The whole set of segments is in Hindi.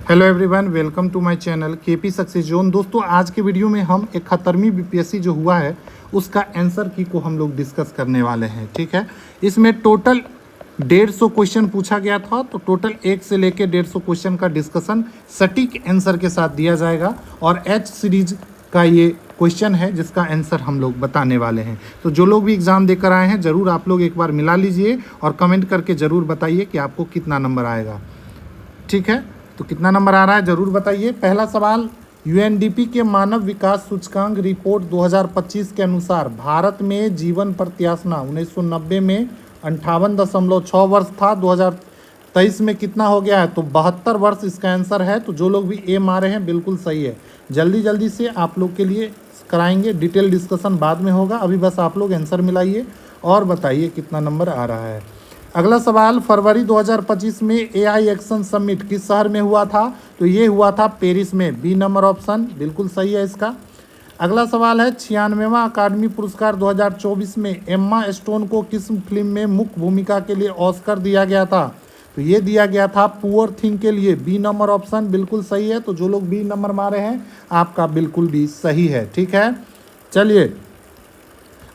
Hello everyone, welcome to my channel KP success zone. दोस्तों, आज के वीडियो में हम 71वीं बीपीएससी जो हुआ है उसका आंसर की को हम लोग डिस्कस करने वाले हैं। ठीक है, इसमें टोटल 150 क्वेश्चन पूछा गया था, तो टोटल 1 से लेकर 150 क्वेश्चन का डिस्कशन सटीक आंसर के साथ दिया जाएगा और एच सीरीज का ये क्वेश्चन है जिसका आंसर हम लोग बताने वाले हैं। तो जो लोग भी एग्ज़ाम देकर आए हैं ज़रूर आप लोग एक बार मिला लीजिए और कमेंट करके ज़रूर बताइए कि आपको कितना नंबर आएगा। ठीक है, तो कितना नंबर आ रहा है ज़रूर बताइए। पहला सवाल, यूएनडीपी के मानव विकास सूचकांक रिपोर्ट 2025 के अनुसार भारत में जीवन प्रत्याशा 1990 में 58.6 वर्ष था, 2023 में कितना हो गया है? तो 72 वर्ष इसका आंसर है। तो जो लोग भी ए मारे हैं बिल्कुल सही है। जल्दी जल्दी से आप लोग के लिए कराएंगे, डिटेल डिस्कशन बाद में होगा, अभी बस आप लोग आंसर मिलाइए और बताइए कितना नंबर आ रहा है। अगला सवाल, फरवरी 2025 में एआई एक्शन समिट किस शहर में हुआ था? तो ये हुआ था पेरिस में। बी नंबर ऑप्शन बिल्कुल सही है इसका। अगला सवाल है, 96वां अकादमी पुरस्कार 2024 में एम्मा स्टोन को किस फिल्म में मुख्य भूमिका के लिए ऑस्कर दिया गया था? तो ये दिया गया था पुअर थिंग के लिए। बी नंबर ऑप्शन बिल्कुल सही है। तो जो लोग बी नंबर मारे हैं आपका बिल्कुल भी सही है। ठीक है, चलिए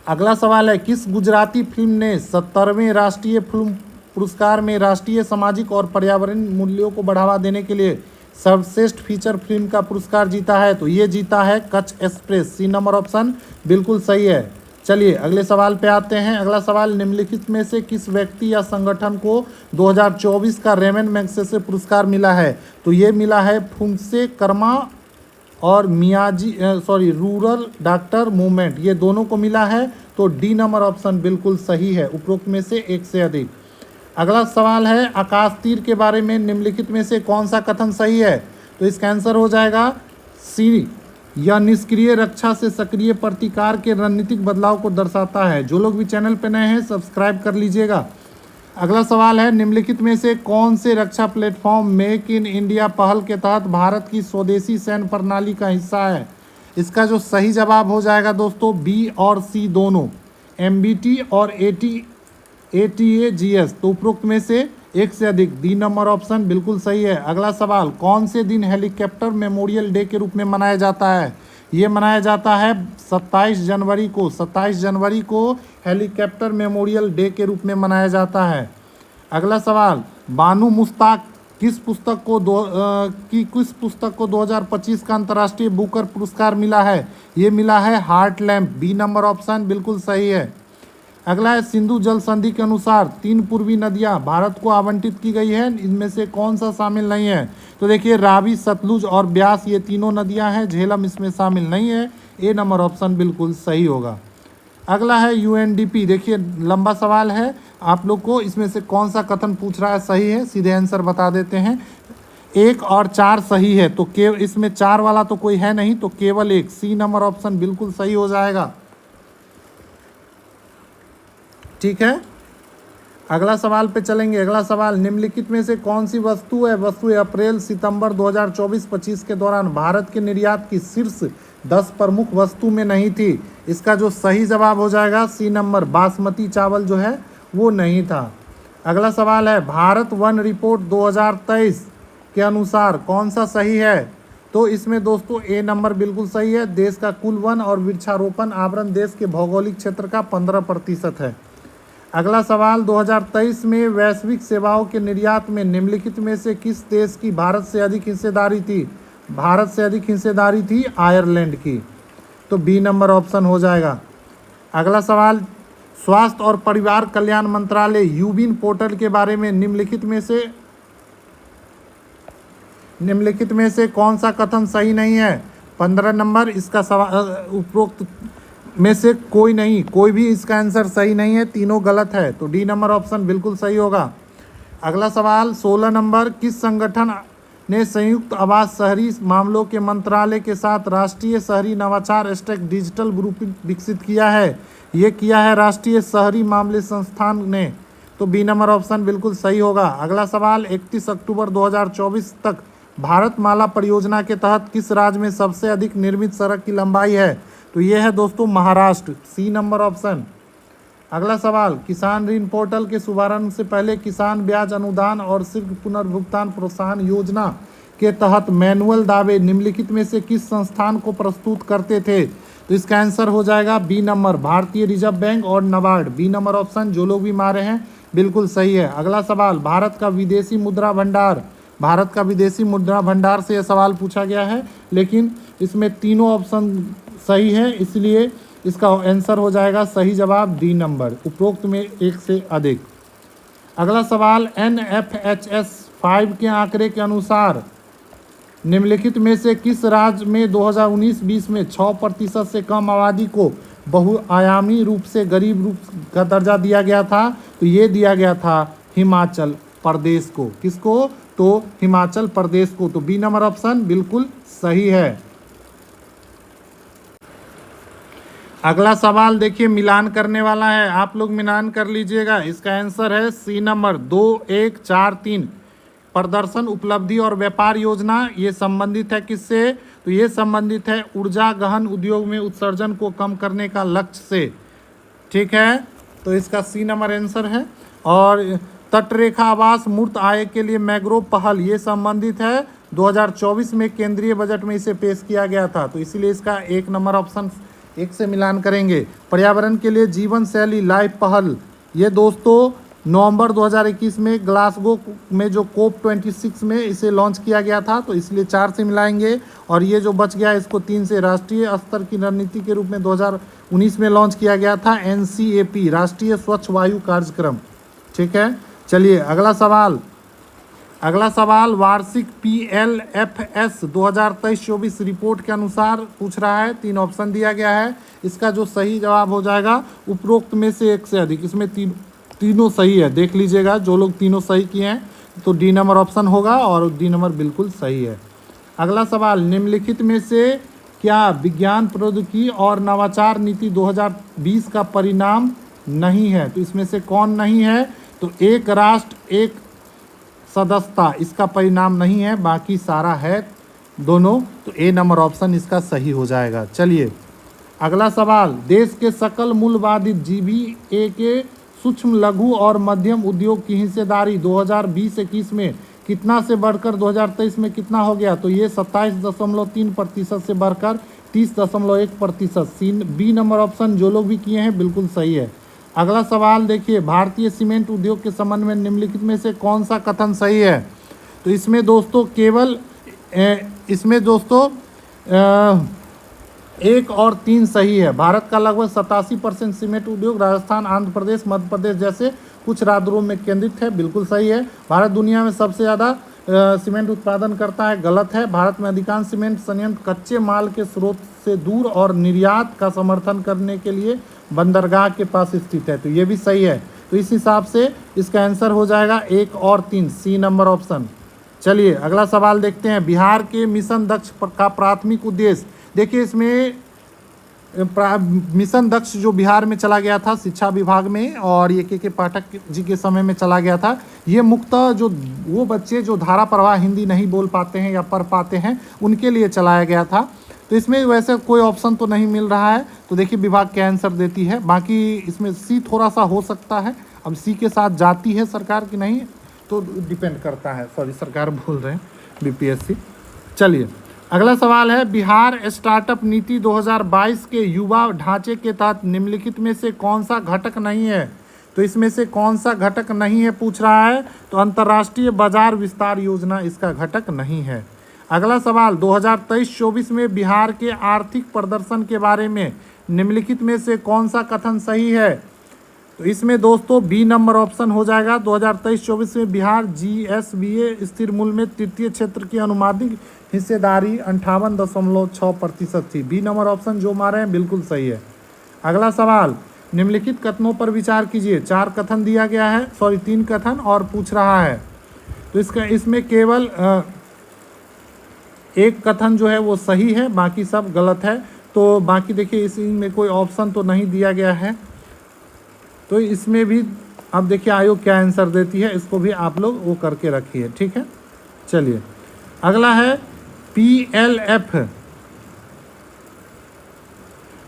अगला सवाल है, किस गुजराती फिल्म ने 70वें राष्ट्रीय फिल्म पुरस्कार में राष्ट्रीय सामाजिक और पर्यावरण मूल्यों को बढ़ावा देने के लिए सर्वश्रेष्ठ फीचर फिल्म का पुरस्कार जीता है? तो ये जीता है Kutch express. C number option बिल्कुल सही है। चलिए अगले सवाल पे आते हैं। अगला सवाल, निम्नलिखित में से किस व्यक्ति या संगठन को 2024 का रेमन मैग्सेसे पुरस्कार मिला है? तो ये मिला है फुंसे कर्मा और रूरल डॉक्टर मूवमेंट, ये दोनों को मिला है। तो डी नंबर ऑप्शन बिल्कुल सही है, उपरोक्त में से एक से अधिक। अगला सवाल है, आकाश तीर के बारे में निम्नलिखित में से कौन सा कथन सही है? तो इसका आंसर हो जाएगा सी, यह निष्क्रिय रक्षा से सक्रिय प्रतिकार के रणनीतिक बदलाव को दर्शाता है। जो लोग भी चैनल पर नए हैं सब्सक्राइब कर लीजिएगा। अगला सवाल है, निम्नलिखित में से कौन से रक्षा प्लेटफॉर्म मेक इन इंडिया पहल के तहत भारत की स्वदेशी सैन्य प्रणाली का हिस्सा है? इसका जो सही जवाब हो जाएगा दोस्तों बी और सी दोनों, एमबीटी और एटीएजीएस। तो उपरोक्त में से एक से अधिक। डी नंबर ऑप्शन बिल्कुल सही है। अगला सवाल, कौन से दिन हेलीकॉप्टर मेमोरियल डे के रूप में मनाया जाता है? ये मनाया जाता है 27 जनवरी को। 27 जनवरी को हेलीकॉप्टर मेमोरियल डे के रूप में मनाया जाता है। अगला सवाल, बानू मुश्ताक किस पुस्तक को 2025 का अंतर्राष्ट्रीय बुकर पुरस्कार मिला है? ये मिला है heart lamp. B number option बिल्कुल सही है। अगला है, सिंधु जल संधि के अनुसार 3 पूर्वी नदियां भारत को आवंटित की गई है, इनमें से कौन सा शामिल नहीं है? तो देखिए रावी, सतलुज और ब्यास ये तीनों नदियां हैं, झेलम इसमें शामिल नहीं है। ए नंबर ऑप्शन बिल्कुल सही होगा। अगला है यूएनडीपी, देखिए लंबा सवाल है, आप लोग को इसमें से कौन सा कथन पूछ रहा है सही है, सीधे आंसर बता देते हैं। 1 और 4 सही है, तो इसमें 4 वाला तो कोई है नहीं, तो केवल 1। सी नंबर ऑप्शन बिल्कुल सही हो जाएगा। ठीक है, अगला सवाल पे चलेंगे। अगला सवाल, निम्नलिखित में से कौन सी वस्तु अप्रैल सितंबर 2024-25 के दौरान भारत के निर्यात की शीर्ष 10 प्रमुख वस्तु में नहीं थी? इसका जो सही जवाब हो जाएगा सी नंबर, बासमती चावल जो है वो नहीं था। अगला सवाल है, भारत वन रिपोर्ट 2023 के अनुसार कौन सा सही है? तो इसमें दोस्तों ए नंबर बिल्कुल सही है। देश का कुल वन और वृक्षारोपण आवरण देश के भौगोलिक क्षेत्र का 15% है। अगला सवाल, 2023 में वैश्विक सेवाओं के निर्यात में निम्नलिखित में से किस देश की भारत से अधिक हिस्सेदारी थी? भारत से अधिक हिस्सेदारी थी आयरलैंड की। तो बी नंबर ऑप्शन हो जाएगा। अगला सवाल, स्वास्थ्य और परिवार कल्याण मंत्रालय यूबिन पोर्टल के बारे में निम्नलिखित में से कौन सा कथन सही नहीं है? 15 नंबर इसका सवाल, उपरोक्त में से कोई भी इसका आंसर सही नहीं है, तीनों गलत है। तो डी नंबर ऑप्शन बिल्कुल सही होगा। अगला सवाल 16 नंबर, किस संगठन ने संयुक्त आवास शहरी मामलों के मंत्रालय के साथ राष्ट्रीय शहरी नवाचार स्टैक डिजिटल ग्रुप विकसित किया है? ये किया है राष्ट्रीय शहरी मामले संस्थान ने। तो बी नंबर ऑप्शन बिल्कुल सही होगा। अगला सवाल, 31 अक्टूबर 2024 तक भारतमाला परियोजना के तहत किस राज्य में सबसे अधिक निर्मित सड़क की लंबाई है? तो ये है दोस्तों महाराष्ट्र। सी नंबर ऑप्शन। अगला सवाल, किसान ऋण पोर्टल के शुभारंभ से पहले किसान ब्याज अनुदान और शीघ्र पुनर्भुगतान प्रोत्साहन योजना के तहत मैनुअल दावे निम्नलिखित में से किस संस्थान को प्रस्तुत करते थे? तो इसका आंसर हो जाएगा बी नंबर, भारतीय रिजर्व बैंक और नाबार्ड। बी नंबर ऑप्शन जो लोग भी मारे हैं बिल्कुल सही है। अगला सवाल, भारत का विदेशी मुद्रा भंडार, भारत का विदेशी मुद्रा भंडार से यह सवाल पूछा गया है, लेकिन इसमें तीनों ऑप्शन सही है, इसलिए इसका आंसर हो जाएगा सही जवाब डी नंबर, उपरोक्त में एक से अधिक। अगला सवाल, NFHS 5 के आंकड़े के अनुसार निम्नलिखित में से किस राज्य में 2019-20 में 6% से कम आबादी को बहुआयामी रूप से गरीब रूप का दर्जा दिया गया था? तो ये दिया गया था हिमाचल प्रदेश को। किसको? तो हिमाचल प्रदेश को। तो बी नंबर ऑप्शन बिल्कुल सही है। अगला सवाल देखिए, मिलान करने वाला है, आप लोग मिलान कर लीजिएगा। इसका आंसर है सी नंबर 2143। प्रदर्शन, उपलब्धि और व्यापार योजना, ये संबंधित है किससे? तो ये संबंधित है ऊर्जा गहन उद्योग में उत्सर्जन को कम करने का लक्ष्य से। ठीक है, तो इसका सी नंबर आंसर है। और तटरेखा आवास मूर्त आय के लिए मैग्रोव पहल, ये संबंधित है 2024 में केंद्रीय बजट में इसे पेश किया गया था, तो इसीलिए इसका एक नंबर ऑप्शन एक से मिलान करेंगे। पर्यावरण के लिए जीवन शैली लाइफ पहल, ये दोस्तों नवंबर 2021 में ग्लासगो में जो COP26 में इसे लॉन्च किया गया था, तो इसलिए 4 से मिलाएंगे। और ये जो बच गया इसको 3 से, राष्ट्रीय स्तर की रणनीति के रूप में 2019 में लॉन्च किया गया था NCAP, राष्ट्रीय स्वच्छ वायु कार्यक्रम। ठीक है, चलिए अगला सवाल। अगला सवाल वार्षिक PLFS 2023-24 रिपोर्ट के अनुसार पूछ रहा है। 3 ऑप्शन दिया गया है, इसका जो सही जवाब हो जाएगा उपरोक्त में से एक से अधिक। इसमें तीनों सही है, देख लीजिएगा, जो लोग तीनों सही किए हैं तो डी नंबर ऑप्शन होगा और डी नंबर बिल्कुल सही है। अगला सवाल, निम्नलिखित में से क्या विज्ञान प्रौद्योगिकी और नवाचार नीति 2020 का परिणाम नहीं है? तो इसमें से कौन नहीं है? तो एक राष्ट्र एक सदस्यता इसका परिणाम नहीं है, बाकी सारा है दोनों, तो ए नंबर ऑप्शन इसका सही हो जाएगा। चलिए अगला सवाल, देश के सकल मूल्य बाधित GVA के सूक्ष्म लघु और मध्यम उद्योग की हिस्सेदारी 2020-21 में कितना से बढ़कर 2023 में कितना हो गया? तो ये 27.3% से बढ़कर 30.1%। बी नंबर ऑप्शन जो लोग भी किए हैं बिल्कुल सही है। अगला सवाल देखिए, भारतीय सीमेंट उद्योग के संबंध में निम्नलिखित में से कौन सा कथन सही है? तो इसमें दोस्तों केवल इसमें दोस्तों 1 और 3 सही है। भारत का लगभग 87% सीमेंट उद्योग राजस्थान, आंध्र प्रदेश, मध्य प्रदेश जैसे कुछ राज्यों में केंद्रित है, बिल्कुल सही है। भारत दुनिया में सबसे ज़्यादा सीमेंट उत्पादन करता है, गलत है। भारत में अधिकांश सीमेंट संयंत्र कच्चे माल के स्रोत से दूर और निर्यात का समर्थन करने के लिए बंदरगाह के पास स्थित है, तो ये भी सही है। तो इस हिसाब से इसका आंसर हो जाएगा 1 और 3, सी नंबर ऑप्शन। चलिए अगला सवाल देखते हैं, बिहार के मिशन दक्ष का प्राथमिक उद्देश्य। देखिए इसमें मिशन दक्ष जो बिहार में चला गया था शिक्षा विभाग में, और ये के पाठक जी के समय में चला गया था, ये मुख्यतः जो वो बच्चे जो धारा प्रवाह हिंदी नहीं बोल पाते हैं या पढ़ पाते हैं उनके लिए चलाया गया था। तो इसमें वैसे कोई ऑप्शन तो नहीं मिल रहा है, तो देखिए विभाग क्या आंसर देती है। बाकी इसमें सी थोड़ा सा हो सकता है, अब सी के साथ जाती है सरकार की नहीं, तो डिपेंड करता है, सॉरी सरकार बोल रहे हैं BPSC। चलिए अगला सवाल है, बिहार स्टार्टअप नीति 2022 के युवा ढांचे के तहत निम्नलिखित में से कौन सा घटक नहीं है? तो इसमें से कौन सा घटक नहीं है पूछ रहा है, तो अंतर्राष्ट्रीय बाजार विस्तार योजना इसका घटक नहीं है। अगला सवाल, 2023-24 में बिहार के आर्थिक प्रदर्शन के बारे में निम्नलिखित में से कौन सा कथन सही है? तो इसमें दोस्तों बी नंबर ऑप्शन हो जाएगा। 2023-24 में बिहार GSBA स्थिर मूल्य में तृतीय क्षेत्र की अनुमानित हिस्सेदारी 58.6% थी। बी नंबर ऑप्शन जो मारे हैं बिल्कुल सही है। अगला सवाल, निम्नलिखित कथनों पर विचार कीजिए। 4 कथन दिया गया है, 3 कथन और पूछ रहा है, तो इसमें केवल एक कथन जो है वो सही है, बाकी सब गलत है। तो बाकी देखिए इसमें कोई ऑप्शन तो नहीं दिया गया है, तो इसमें भी अब देखिए आयोग क्या आंसर देती है, इसको भी आप लोग वो करके रखिए, ठीक है। चलिए अगला है PLF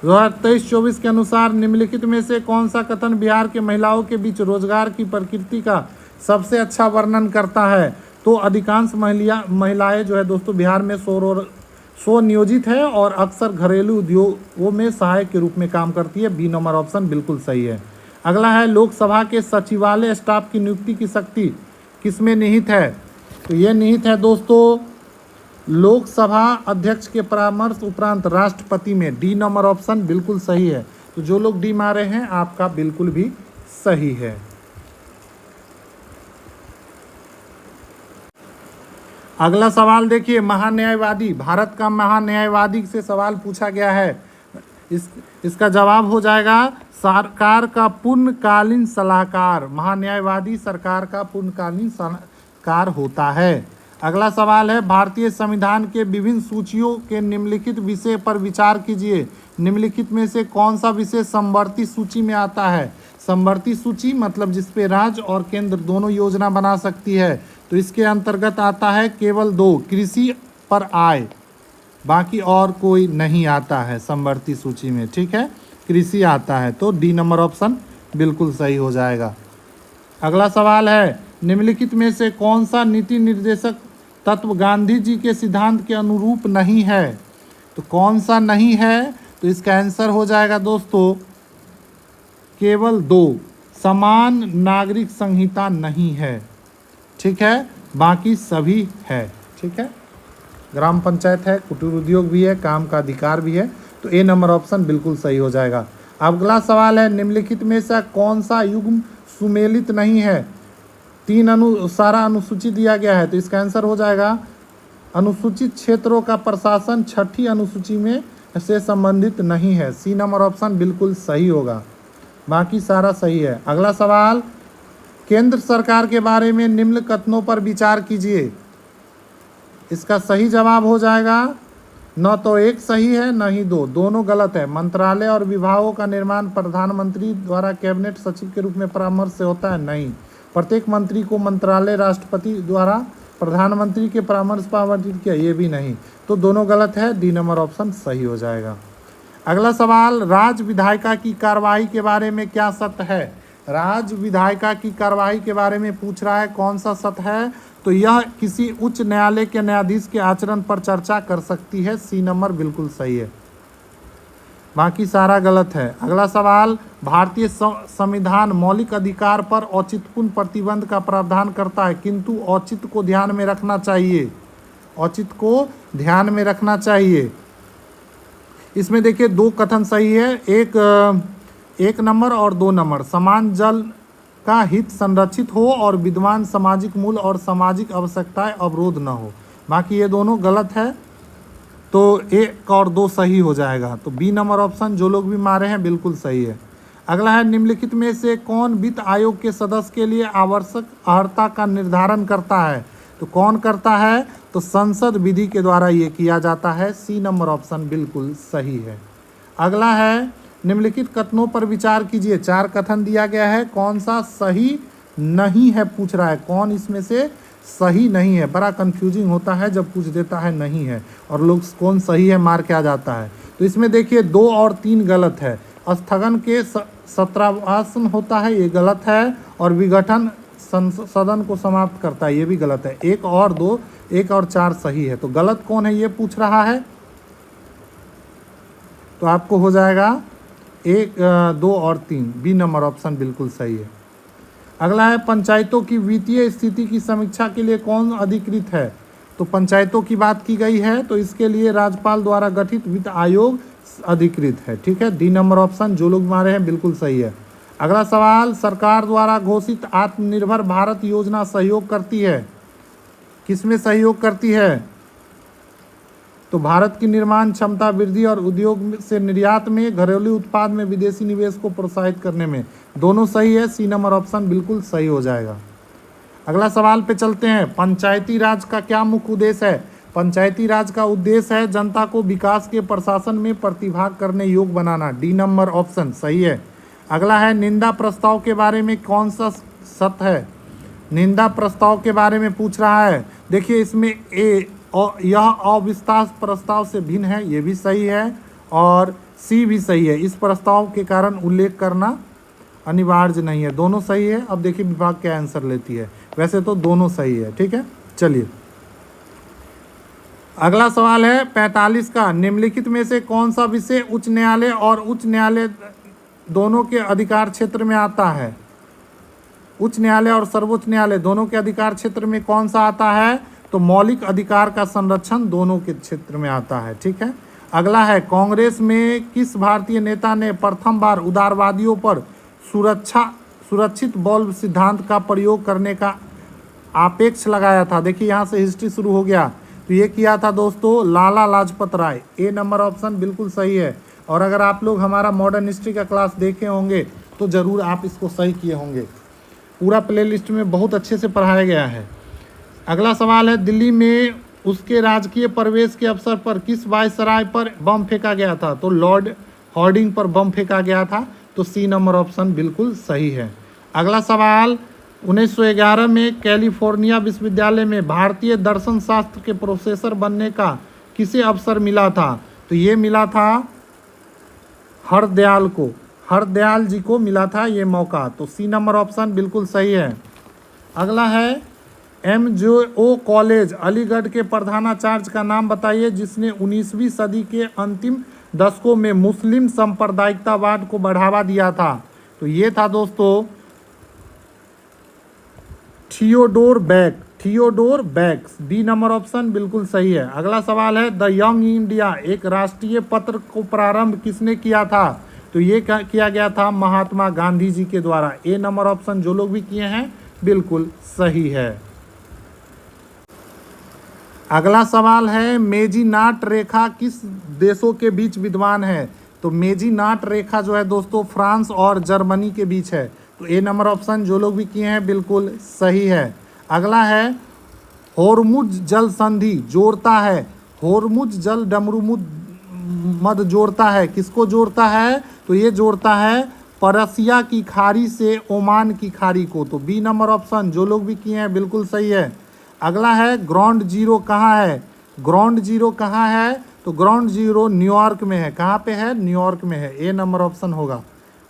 2023-24 के अनुसार निम्नलिखित में से कौन सा कथन बिहार के महिलाओं के बीच रोजगार की प्रकृति का सबसे अच्छा वर्णन करता है? तो अधिकांश महिलाएं जो है दोस्तों बिहार में स्वनियोजित है और अक्सर घरेलू उद्योगों में सहायक के रूप में काम करती है। बी नंबर ऑप्शन बिल्कुल सही है। अगला है लोकसभा के सचिवालय स्टाफ की नियुक्ति की शक्ति किसमें निहित है? तो ये निहित है दोस्तों लोकसभा अध्यक्ष के परामर्श उपरांत राष्ट्रपति में। डी नंबर ऑप्शन बिल्कुल सही है। तो जो लोग डी मारे हैं आपका बिल्कुल भी सही है। अगला सवाल देखिए, महान्यायवादी, भारत का महान्यायवादी से सवाल पूछा गया है। इसका जवाब हो जाएगा सरकार का पूर्णकालीन सलाहकार। महान्यायवादी सरकार का पूर्णकालीन सलाहकार होता है। अगला सवाल है, भारतीय संविधान के विभिन्न सूचियों के निम्नलिखित विषय पर विचार कीजिए। निम्नलिखित में से कौन सा विषय समवर्ती सूची में आता है? समवर्ती सूची मतलब जिसपे राज्य और केंद्र दोनों योजना बना सकती है। तो इसके अंतर्गत आता है केवल 2, कृषि पर आय, बाकी और कोई नहीं आता है समवर्ती सूची में। ठीक है, कृषि आता है। तो डी नंबर ऑप्शन बिल्कुल सही हो जाएगा। अगला सवाल है, निम्नलिखित में से कौन सा नीति निर्देशक तत्व गांधी जी के सिद्धांत के अनुरूप नहीं है? तो कौन सा नहीं है? तो इसका आंसर हो जाएगा दोस्तों केवल 2, समान नागरिक संहिता नहीं है। ठीक है, बाकी सभी है। ठीक है, ग्राम पंचायत है, कुटीर उद्योग भी है, काम का अधिकार भी है। तो ए नंबर ऑप्शन बिल्कुल सही हो जाएगा। अगला सवाल है, निम्नलिखित में से कौन सा युग्म सुमेलित नहीं है? 3 सारा अनुसूची दिया गया है। तो इसका आंसर हो जाएगा अनुसूचित क्षेत्रों का प्रशासन 6ठी अनुसूची में से संबंधित नहीं है। सी नंबर ऑप्शन बिल्कुल सही होगा, बाकी सारा सही है। अगला सवाल, केंद्र सरकार के बारे में निम्न कथनों पर विचार कीजिए। इसका सही जवाब हो जाएगा न तो 1 सही है न ही 2, दोनों गलत है। मंत्रालय और विभागों का निर्माण प्रधानमंत्री द्वारा कैबिनेट सचिव के रूप में परामर्श से होता है? नहीं, प्रत्येक मंत्री को मंत्रालय राष्ट्रपति द्वारा प्रधानमंत्री के परामर्श पर आवंटित किया, ये भी नहीं। तो दोनों गलत है, डी नंबर ऑप्शन सही हो जाएगा। अगला सवाल, राज्य विधायिका की कार्यवाही के बारे में क्या सत्य है? राज्य विधायिका की कार्यवाही के बारे में पूछ रहा है, कौन सा सत्य है? तो यह किसी उच्च न्यायालय के न्यायाधीश के आचरण पर चर्चा कर सकती है। सी नंबर बिल्कुल सही है, बाकी सारा गलत है। अगला सवाल, भारतीय संविधान मौलिक अधिकार पर औचित्यपूर्ण प्रतिबंध का प्रावधान करता है, किंतु औचित्य को ध्यान में रखना चाहिए। औचित्य को ध्यान में रखना चाहिए। इसमें देखिए 2 कथन सही है, एक नंबर और 2 नंबर। समान जल का हित संरक्षित हो और विद्यमान सामाजिक मूल और सामाजिक आवश्यकताएं अवरोध न हो। बाकी ये दोनों गलत है, तो 1 और 2 सही हो जाएगा। तो बी नंबर ऑप्शन जो लोग भी मारे हैं बिल्कुल सही है। अगला है, निम्नलिखित में से कौन वित्त आयोग के सदस्य के लिए आवश्यक अर्हता का निर्धारण करता है? तो कौन करता है? तो संसद विधि के द्वारा ये किया जाता है। सी नंबर ऑप्शन बिल्कुल सही है। अगला है, निम्नलिखित कथनों पर विचार कीजिए। 4 कथन दिया गया है, कौन सा सही नहीं है पूछ रहा है। कौन इसमें से सही नहीं है? बड़ा कंफ्यूजिंग होता है जब पूछ देता है नहीं है और लोग कौन सही है मार के आ जाता है। तो इसमें देखिए 2 और 3 गलत है। स्थगन के सत्रावसान होता है, ये गलत है। और विघटन सदन को समाप्त करता है, ये भी गलत है। 1 और 2, 1 और 4 सही है। तो गलत कौन है ये पूछ रहा है, तो आपको हो जाएगा 1, 2 और 3। बी नंबर ऑप्शन बिल्कुल सही है। अगला है, पंचायतों की वित्तीय स्थिति की समीक्षा के लिए कौन अधिकृत है? तो पंचायतों की बात की गई है, तो इसके लिए राज्यपाल द्वारा गठित वित्त आयोग अधिकृत है। ठीक है, डी नंबर ऑप्शन जो लोग मारे हैं बिल्कुल सही है। अगला सवाल, सरकार द्वारा घोषित आत्मनिर्भर भारत योजना सहयोग करती है, किसमें सहयोग करती है? तो भारत की निर्माण क्षमता वृद्धि और उद्योग से निर्यात में, घरेलू उत्पाद में विदेशी निवेश को प्रोत्साहित करने में। दोनों सही है, सी नंबर ऑप्शन बिल्कुल सही हो जाएगा। अगला सवाल पे चलते हैं, पंचायती राज का क्या मुख्य उद्देश्य है? पंचायती राज का उद्देश्य है जनता को विकास के प्रशासन में प्रतिभाग करने योग्य बनाना। डी नंबर ऑप्शन सही है। अगला है, निंदा प्रस्ताव के बारे में कौन सा सत्य है? निंदा प्रस्ताव के बारे में पूछ रहा है। देखिए इसमें यह अविश्वास प्रस्ताव से भिन्न है, ये भी सही है। और सी भी सही है, इस प्रस्ताव के कारण उल्लेख करना अनिवार्य नहीं है। दोनों सही है। अब देखिए विभाग क्या आंसर लेती है। वैसे तो दोनों सही है। ठीक है, चलिए अगला सवाल है 45 का, निम्नलिखित में से कौन सा विषय उच्च न्यायालय और उच्च न्यायालय दोनों के अधिकार क्षेत्र में आता है? उच्च न्यायालय और सर्वोच्च न्यायालय दोनों के अधिकार क्षेत्र में कौन सा आता है? तो मौलिक अधिकार का संरक्षण दोनों के क्षेत्र में आता है। ठीक है। अगला है, कांग्रेस में किस भारतीय नेता ने प्रथम बार उदारवादियों पर सुरक्षित बल्ब सिद्धांत का प्रयोग करने का आपेक्ष लगाया था? देखिए यहाँ से हिस्ट्री शुरू हो गया। तो ये किया था दोस्तों लाला लाजपत राय। ए नंबर ऑप्शन बिल्कुल सही है। और अगर आप लोग हमारा मॉडर्न हिस्ट्री का क्लास देखे होंगे तो ज़रूर आप इसको सही किए होंगे। पूरा प्लेलिस्ट में बहुत अच्छे से पढ़ाया गया है। अगला सवाल है, दिल्ली में उसके राजकीय प्रवेश के अवसर पर किस वायसराय पर बम फेंका गया था? तो लॉर्ड हॉर्डिंग पर बम फेंका गया था। तो सी नंबर ऑप्शन बिल्कुल सही है। अगला सवाल, 1911 में कैलिफोर्निया विश्वविद्यालय में भारतीय दर्शन शास्त्र के प्रोफेसर बनने का किसे अवसर मिला था? तो ये मिला था हरदयाल को, हरदयाल जी को मिला था ये मौका। तो सी नंबर ऑप्शन बिल्कुल सही है। अगला है, MJO कॉलेज अलीगढ़ के प्रधानाचार्य का नाम बताइए जिसने 19वीं सदी के अंतिम दशकों में मुस्लिम सांप्रदायिकतावाद को बढ़ावा दिया था। तो ये था दोस्तों Theodore Baks. D number option बिल्कुल सही है। अगला सवाल है, द यंग इंडिया एक राष्ट्रीय पत्र को प्रारंभ किसने किया था? तो ये किया गया था महात्मा गांधी जी के द्वारा। ए नंबर ऑप्शन जो लोग भी किए हैं बिल्कुल सही है। अगला सवाल है, मेजीनाट रेखा किस देशों के बीच विद्यमान है? तो मेजीनाट रेखा जो है दोस्तों फ्रांस और जर्मनी के बीच है। तो ए नंबर ऑप्शन जो लोग भी किए हैं बिल्कुल सही है। अगला है, होर्मुज जल संधि जोड़ता है, होर्मुज जल डमरूमुद मद जोड़ता है, किसको जोड़ता है? तो ये जोड़ता है परसिया की खाड़ी से ओमान की खाड़ी को। तो बी नंबर ऑप्शन जो लोग भी किए हैं बिल्कुल सही है। अगला है, ग्राउंड जीरो कहाँ है? ग्राउंड जीरो कहाँ है? तो ग्राउंड जीरो न्यूयॉर्क में है। कहाँ पे है? न्यूयॉर्क में है। ए नंबर ऑप्शन होगा।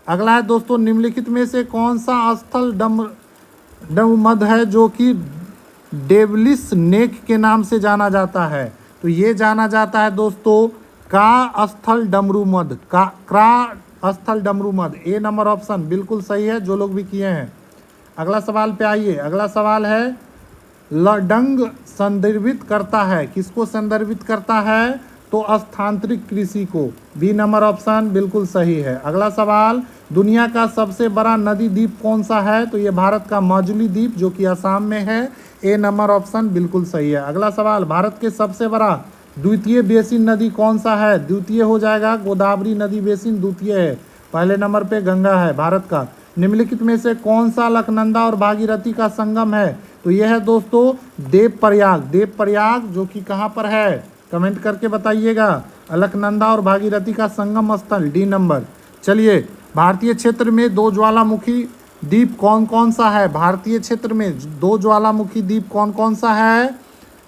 अगला है दोस्तों, निम्नलिखित में से कौन सा स्थल डममद है जो कि डेवलिस नेक के नाम से जाना जाता है? तो ये जाना जाता है दोस्तों का स्थल डमरूमद, क्रा स्थल डमरूमद। ए नंबर ऑप्शन बिल्कुल सही है जो लोग भी किए हैं। अगला सवाल पे आइए। अगला सवाल है, लडंग संदर्भित करता है, किसको संदर्भित करता है? तो स्थानांतरित कृषि को। बी नंबर ऑप्शन बिल्कुल सही है। अगला सवाल, दुनिया का सबसे बड़ा नदी द्वीप कौन सा है? तो ये भारत का माजुली द्वीप जो कि असम में है। ए नंबर ऑप्शन बिल्कुल सही है। अगला सवाल, भारत के सबसे बड़ा द्वितीय बेसिन नदी कौन सा है? द्वितीय हो जाएगा गोदावरी नदी बेसिन द्वितीय है। पहले नंबर पे गंगा है भारत का। निम्नलिखित में से कौन सा अलकनंदा और भागीरथी का संगम है? तो यह है दोस्तों देवप्रयाग जो कि कहाँ पर है? कमेंट करके बताइएगा। अलकनंदा और भागीरथी का संगम स्थल डी नंबर। चलिए, भारतीय क्षेत्र में दो ज्वालामुखी द्वीप कौन कौन सा है? भारतीय क्षेत्र में दो ज्वालामुखी द्वीप कौन कौन सा है?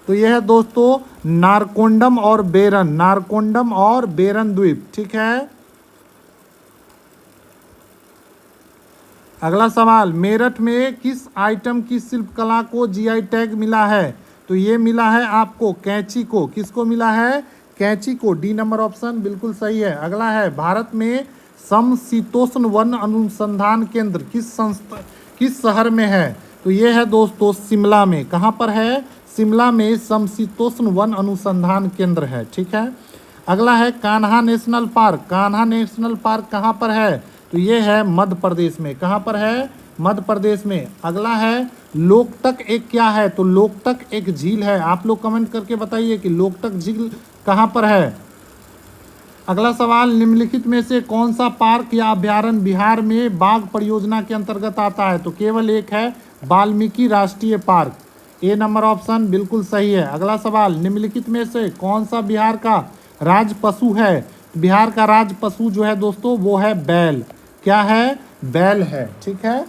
तो यह है दोस्तों नारकोंडम और बेरन द्वीप। ठीक है। अगला सवाल, मेरठ में किस आइटम की शिल्पकला को जीआई टैग मिला है? तो ये मिला है आपको कैंची को। किसको मिला है? कैंची को। डी नंबर ऑप्शन बिल्कुल सही है। अगला है, भारत में समशीतोष्ण वन अनुसंधान केंद्र किस शहर में है? तो ये है दोस्तों शिमला में। कहाँ पर है? शिमला में समशीतोष्ण वन अनुसंधान केंद्र है। ठीक है। अगला है, कान्हा नेशनल पार्क कहाँ पर है? तो ये है मध्य प्रदेश में। कहाँ पर है? मध्य प्रदेश में। अगला है, लोकटक एक क्या है? तो लोकटक एक झील है। आप लोग कमेंट करके बताइए कि लोकटक झील कहाँ पर है। अगला सवाल, निम्नलिखित में से कौन सा पार्क या अभ्यारण्य बिहार में बाघ परियोजना के अंतर्गत आता है? तो केवल एक है, वाल्मीकि राष्ट्रीय पार्क। ए नंबर ऑप्शन बिल्कुल सही है। अगला सवाल, निम्नलिखित में से कौन सा बिहार का राज पशु है? बिहार का राज पशु जो है दोस्तों वो है बैल। क्या है? बैल है। ठीक है।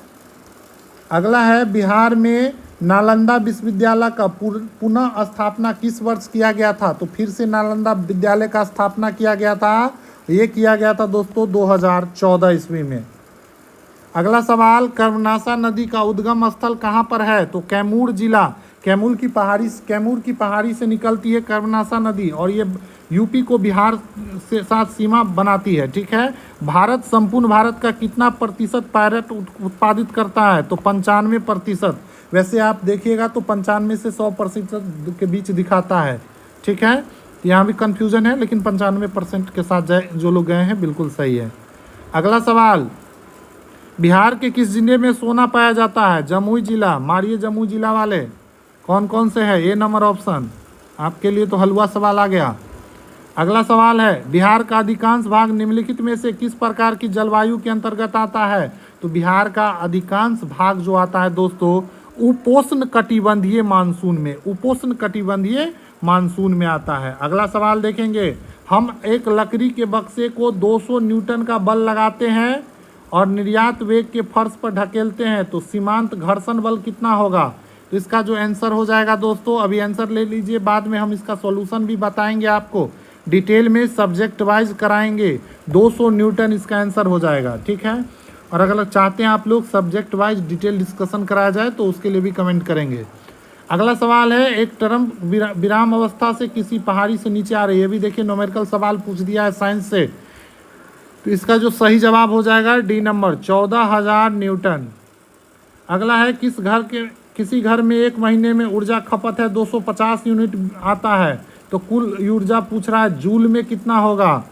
अगला है, बिहार में नालंदा विश्वविद्यालय का पुनः स्थापना किस वर्ष किया गया था? तो फिर से नालंदा विद्यालय का स्थापना किया गया था। ये किया गया था दोस्तों 2014 ईस्वी में। अगला सवाल, कर्मनाशा नदी का उद्गम स्थल कहाँ पर है? तो कैमूर जिला कैमूर की पहाड़ी से निकलती है कर्मनाशा नदी और ये यूपी को बिहार से साथ सीमा बनाती है। ठीक है। भारत संपूर्ण भारत का कितना प्रतिशत पायलट उत्पादित करता है? तो 95%। वैसे आप देखिएगा तो 95 से 100% के बीच दिखाता है। ठीक है। यहाँ भी कन्फ्यूजन है, लेकिन 95% के साथ जो लोग गए हैं बिल्कुल सही है। अगला सवाल, बिहार के किस जिले में सोना पाया जाता है? जमुई जिला। मारिए जमुई जिला वाले, कौन कौन से है? ए नंबर ऑप्शन आपके लिए तो हलवा सवाल आ गया। अगला सवाल है, बिहार का अधिकांश भाग निम्नलिखित में से किस प्रकार की जलवायु के अंतर्गत आता है? तो बिहार का अधिकांश भाग जो आता है दोस्तों उपोष्ण कटिबंधीय मानसून में, उपोष्ण कटिबंधीय मानसून में आता है। अगला सवाल देखेंगे, हम एक लकड़ी के बक्से को 200 न्यूटन का बल लगाते हैं और निर्यात वेग के फर्श पर ढकेलते हैं तो सीमांत घर्षण बल कितना होगा? तो इसका जो आंसर हो जाएगा दोस्तों, अभी आंसर ले लीजिए, बाद में हम इसका सॉल्यूशन भी बताएंगे, आपको डिटेल में सब्जेक्ट वाइज कराएंगे। 200 न्यूटन इसका आंसर हो जाएगा। ठीक है। और अगर चाहते हैं आप लोग सब्जेक्ट वाइज डिटेल डिस्कशन कराया जाए तो उसके लिए भी कमेंट करेंगे। अगला सवाल है, एक टर्म विराम अवस्था से किसी पहाड़ी से नीचे आ रही है। ये भी देखिए न्यूमेरिकल सवाल पूछ दिया है साइंस से, तो इसका जो सही जवाब हो जाएगा डी नंबर 14,000 न्यूटन। अगला है, किसी घर में एक महीने में ऊर्जा खपत है 250 यूनिट आता है, तो कुल ऊर्जा पूछ रहा है जूल में कितना होगा?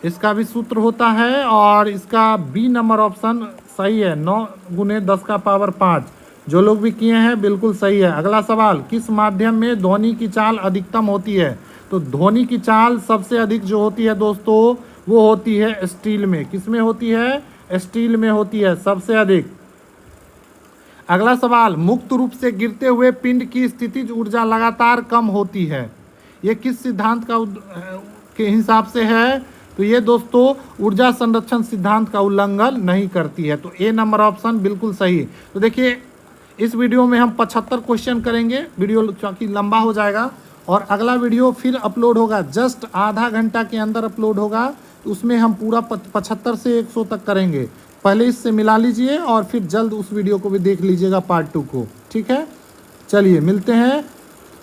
इसका भी सूत्र होता है और इसका बी नंबर ऑप्शन सही है, 9 × 10⁵ जो लोग भी किए हैं बिल्कुल सही है। अगला सवाल, किस माध्यम में ध्वनि की चाल अधिकतम होती है? तो ध्वनि की चाल सबसे अधिक जो होती है दोस्तों वो होती है स्टील में। किस में होती है? स्टील में होती है सबसे अधिक। अगला सवाल, मुक्त रूप से गिरते हुए पिंड की स्थितिज ऊर्जा लगातार कम होती है, ये किस सिद्धांत के हिसाब से है? तो ये दोस्तों ऊर्जा संरक्षण सिद्धांत का उल्लंघन नहीं करती है। तो ए नंबर ऑप्शन बिल्कुल सही। तो देखिए इस वीडियो में हम 75 क्वेश्चन करेंगे, वीडियो क्योंकि लंबा हो जाएगा, और अगला वीडियो फिर अपलोड होगा, जस्ट आधा घंटा के अंदर अपलोड होगा, तो उसमें हम पूरा 75 से 100 तक करेंगे। पहले इससे मिला लीजिए और फिर जल्द उस वीडियो को भी देख लीजिएगा पार्ट 2 को। ठीक है, चलिए मिलते हैं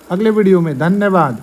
अगले वीडियो में। धन्यवाद।